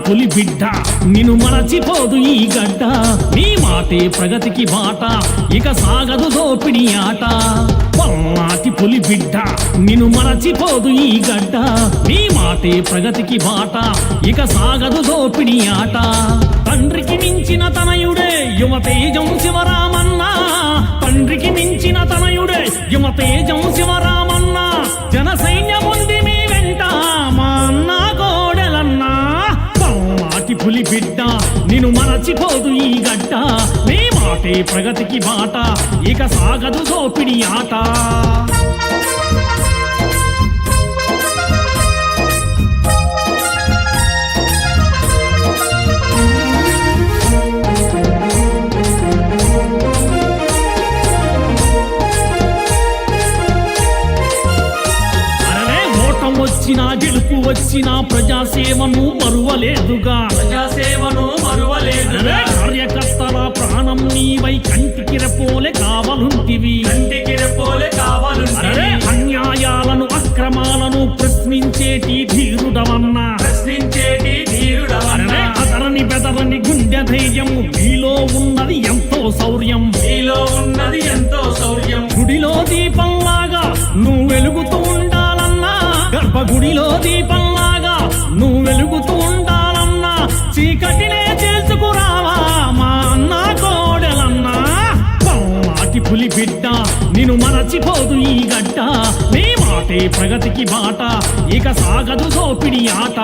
పులి బిడ్డ నిన్ను మరచిపోదు ఈ గడ్డ నీ మాటే ప్రగతికి బాట ఇక సాగదు దోపిడి ఆట పల్నాటి పులి బిడ్డ నిన్ను మరచిపోదు ఈ గడ్డ నీ మాటే ప్రగతికి బాట ఇక సాగదు దోపిడి ఆట తండ్రికి మించిన తనయుడే యువతేజం శివరామన్న తండ్రికి మించిన తనయుడే యువతేజం శివరామన్న జన సైన్యముంది మీ వెంట మా అన్న కోడెలన్నా పల్నాటి పులి బిడ్డ నిన్ను మరచిపోదు ఈ గడ్డ నీ మాటే ప్రగతికి బాట ఇక సాగదు దోపిడి ఆట వచ్చినా గెలుపు వచ్చినా ప్రజాసేవను మరువలేదుగా కార్యకర్తల ప్రాణం నీవై కంటికి రెప్పోలే కావలుంటివి అన్యాయాలను అక్రమాలను ప్రశ్నించేటి ధీరుడవన్నా అదరని బెదరని గుండె ధైర్యము నీలో ఉన్నది ఎంతో శౌర్యం గుడిలో దీపంలాగా నువ్వు వెలుగుతూ ఉండాలన్నా గర్భగుడిలో దీపంలాగా నువ్వు వెలుగుతూ ఉండాలన్నా చీకటినే చేసుకురావా మా అన్న కోడెలన్నా పల్నాటి పులి బిడ్డ నిన్ను మరచిపోదు ఈ గడ్డ నీ మాటే ప్రగతికి బాట ఇక సాగదు దోపిడి ఆట